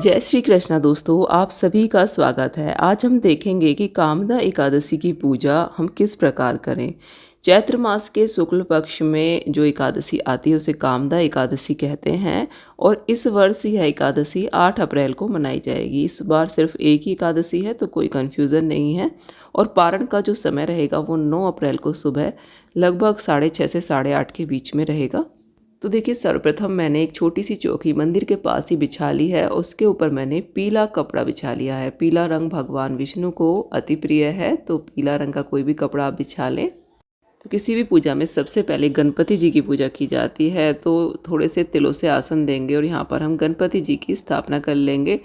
जय श्री कृष्णा दोस्तों, आप सभी का स्वागत है। आज हम देखेंगे कि कामदा एकादशी की पूजा हम किस प्रकार करें। चैत्र मास के शुक्ल पक्ष में जो एकादशी आती है उसे कामदा एकादशी कहते हैं और इस वर्ष यह एकादशी 8 अप्रैल को मनाई जाएगी। इस बार सिर्फ एक ही एकादशी है तो कोई कन्फ्यूज़न नहीं है और पारण का जो समय रहेगा वो 9 अप्रैल को सुबह लगभग 6:30 से 8:30 के बीच में रहेगा। तो देखिए, सर्वप्रथम मैंने एक छोटी सी चौकी मंदिर के पास ही बिछा ली है। उसके ऊपर मैंने पीला कपड़ा बिछा लिया है। पीला रंग भगवान विष्णु को अति प्रिय है, तो पीला रंग का कोई भी कपड़ा आप बिछा लें। तो किसी भी पूजा में सबसे पहले गणपति जी की पूजा की जाती है, तो थोड़े से तिलों से आसन देंगे और यहाँ पर हम गणपति जी की स्थापना कर लेंगे।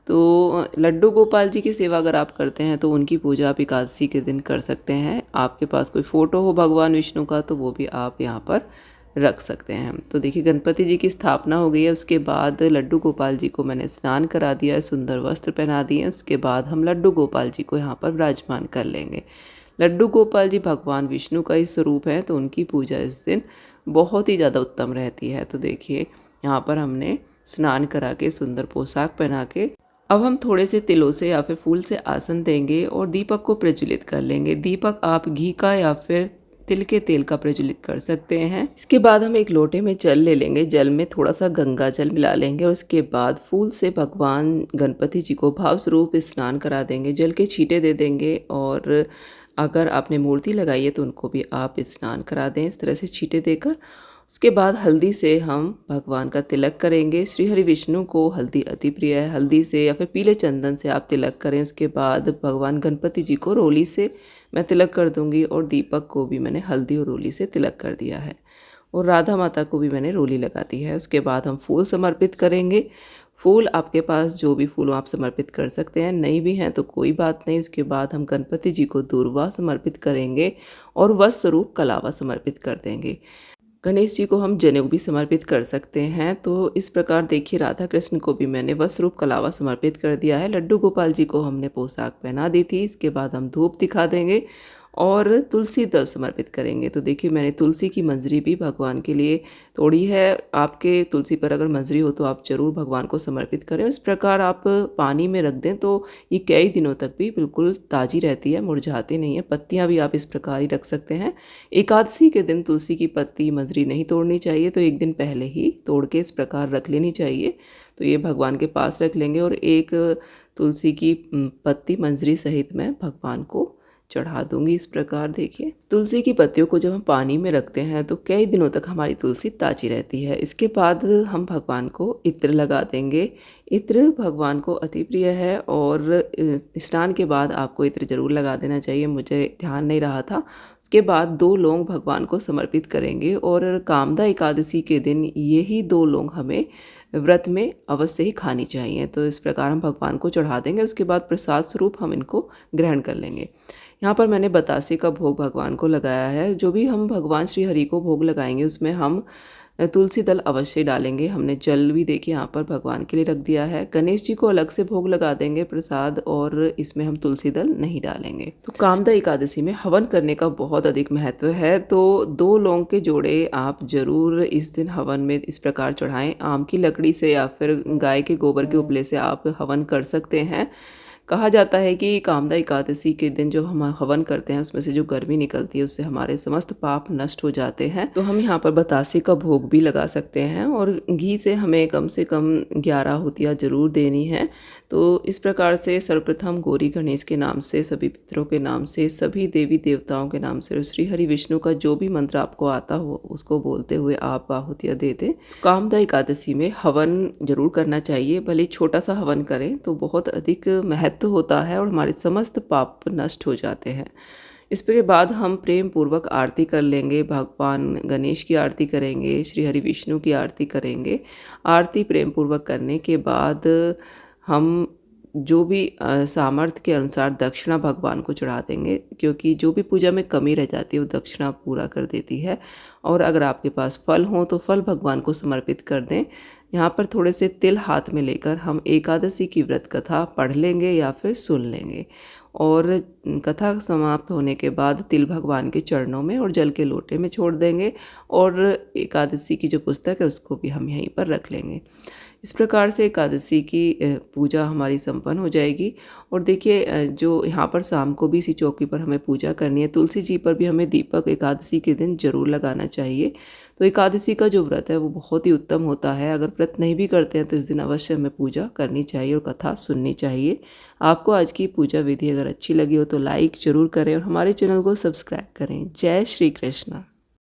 तो लड्डू गोपाल जी की सेवा अगर आप करते हैं तो उनकी पूजा आप एकादशी के दिन कर सकते हैं। आपके पास कोई फ़ोटो हो भगवान विष्णु का तो वो भी आप यहाँ पर रख सकते हैं। तो देखिए, गणपति जी की स्थापना हो गई है। उसके बाद लड्डू गोपाल जी को मैंने स्नान करा दिया है, सुंदर वस्त्र पहना दिए। उसके बाद हम लड्डू गोपाल जी को यहाँ पर विराजमान कर लेंगे। लड्डू गोपाल जी भगवान विष्णु का ही स्वरूप है, तो उनकी पूजा इस दिन बहुत ही ज़्यादा उत्तम रहती है। तो देखिए, यहाँ पर हमने स्नान करा के सुंदर पोशाक पहना के अब हम थोड़े से तिलों से या फिर फूल से आसन देंगे और दीपक को प्रज्वलित कर लेंगे। दीपक आप घी का या फिर तिल के तेल का प्रज्वलित कर सकते हैं। इसके बाद हम एक लोटे में जल ले लेंगे। जल में थोड़ा सा गंगा जल मिला लेंगे और उसके बाद फूल से भगवान गणपति जी को भाव स्वरूप स्नान करा देंगे। जल के छींटे दे देंगे और अगर आपने मूर्ति लगाई है तो उनको भी आप स्नान करा दें इस तरह से छींटे देकर। उसके बाद हल्दी से हम भगवान का तिलक करेंगे। श्री हरि विष्णु को हल्दी अति प्रिय है। हल्दी से या फिर पीले चंदन से आप तिलक करें। उसके बाद भगवान गणपति जी को रोली से मैं तिलक कर दूंगी और दीपक को भी मैंने हल्दी और रोली से तिलक कर दिया है और राधा माता को भी मैंने रोली लगा दी है। उसके बाद हम फूल समर्पित करेंगे। फूल आपके पास जो भी फूल आप समर्पित कर सकते हैं, नहीं भी हैं तो कोई बात नहीं। उसके बाद हम गणपति जी को दूर्वा समर्पित करेंगे और वस्त्र स्वरूप कलावा समर्पित कर देंगे। गणेश जी को हम जनेऊ भी समर्पित कर सकते हैं। तो इस प्रकार देखिए, राधा कृष्ण को भी मैंने वस्त्र रूप कलावा समर्पित कर दिया है। लड्डू गोपाल जी को हमने पोशाक पहना दी थी। इसके बाद हम धूप दिखा देंगे और तुलसी दल समर्पित करेंगे। तो देखिए, मैंने तुलसी की मंजरी भी भगवान के लिए तोड़ी है। आपके तुलसी पर अगर मंजरी हो तो आप ज़रूर भगवान को समर्पित करें। इस प्रकार आप पानी में रख दें तो ये कई दिनों तक भी बिल्कुल ताज़ी रहती है, मुरझाती नहीं है। पत्तियां भी आप इस प्रकार ही रख सकते हैं। एकादशी के दिन तुलसी की पत्ती मंजरी नहीं तोड़नी चाहिए, तो एक दिन पहले ही तोड़ के इस प्रकार रख लेनी चाहिए। तो ये भगवान के पास रख लेंगे और एक तुलसी की पत्ती मंजरी सहित मैं भगवान को चढ़ा दूंगी। इस प्रकार देखिए, तुलसी की पत्तियों को जब हम पानी में रखते हैं तो कई दिनों तक हमारी तुलसी ताज़ी रहती है। इसके बाद हम भगवान को इत्र लगा देंगे। इत्र भगवान को अति प्रिय है और स्नान के बाद आपको इत्र जरूर लगा देना चाहिए। मुझे ध्यान नहीं रहा था। उसके बाद 2 लौंग भगवान को समर्पित करेंगे और कामदा एकादशी के दिन यही 2 लौंग हमें व्रत में अवश्य ही खानी चाहिए। तो इस प्रकार हम भगवान को चढ़ा देंगे। उसके बाद प्रसाद स्वरूप हम इनको ग्रहण कर लेंगे। यहाँ पर मैंने बतासे का भोग भगवान को लगाया है। जो भी हम भगवान श्री हरि को भोग लगाएंगे उसमें हम तुलसी दल अवश्य डालेंगे। हमने जल भी देखिए यहाँ पर भगवान के लिए रख दिया है। गणेश जी को अलग से भोग लगा देंगे प्रसाद और इसमें हम तुलसी दल नहीं डालेंगे। तो कामदा एकादशी में हवन करने का बहुत अधिक महत्व है। तो 2 लौंग के जोड़े आप जरूर इस दिन हवन में इस प्रकार चढ़ाएं। आम की लकड़ी से या फिर गाय के गोबर के उपले से आप हवन कर सकते हैं। कहा जाता है कि कामदा एकादशी के दिन जो हम हवन करते हैं उसमें से जो गर्मी निकलती है उससे हमारे समस्त पाप नष्ट हो जाते हैं। तो हम यहाँ पर बतासे का भोग भी लगा सकते हैं और घी से हमें कम से कम 11 आहुतियाँ जरूर देनी है। तो इस प्रकार से सर्वप्रथम गौरी गणेश के नाम से, सभी पितरों के नाम से, सभी देवी देवताओं के नाम से, श्री हरि विष्णु का जो भी मंत्र आपको आता हो उसको बोलते हुए आप आहुतियाँ दे दें। कामदा एकादशी में हवन जरूर करना चाहिए। भले छोटा सा हवन करें तो बहुत अधिक महत्व होता है और हमारे समस्त पाप नष्ट हो जाते हैं। इसके बाद हम प्रेम पूर्वक आरती कर लेंगे। भगवान गणेश की आरती करेंगे, श्री हरि विष्णु की आरती करेंगे। आरती प्रेम पूर्वक करने के बाद हम जो भी सामर्थ्य के अनुसार दक्षिणा भगवान को चढ़ा देंगे, क्योंकि जो भी पूजा में कमी रह जाती है वो दक्षिणा पूरा कर देती है। और अगर आपके पास फल हो तो फल भगवान को समर्पित कर दें। यहाँ पर थोड़े से तिल हाथ में लेकर हम एकादशी की व्रत कथा पढ़ लेंगे या फिर सुन लेंगे और कथा समाप्त होने के बाद तिल भगवान के चरणों में और जल के लोटे में छोड़ देंगे और एकादशी की जो पुस्तक है उसको भी हम यहीं पर रख लेंगे। इस प्रकार से एकादशी की पूजा हमारी संपन्न हो जाएगी। और देखिए जो यहाँ पर शाम को भी इसी चौकी पर हमें पूजा करनी है। तुलसी जी पर भी हमें दीपक एकादशी के दिन ज़रूर लगाना चाहिए। तो एकादशी का जो व्रत है वो बहुत ही उत्तम होता है। अगर व्रत नहीं भी करते हैं तो इस दिन अवश्य हमें पूजा करनी चाहिए और कथा सुननी चाहिए। आपको आज की पूजा विधि अगर अच्छी लगी हो तो लाइक ज़रूर करें और हमारे चैनल को सब्सक्राइब करें। जय श्री कृष्ण।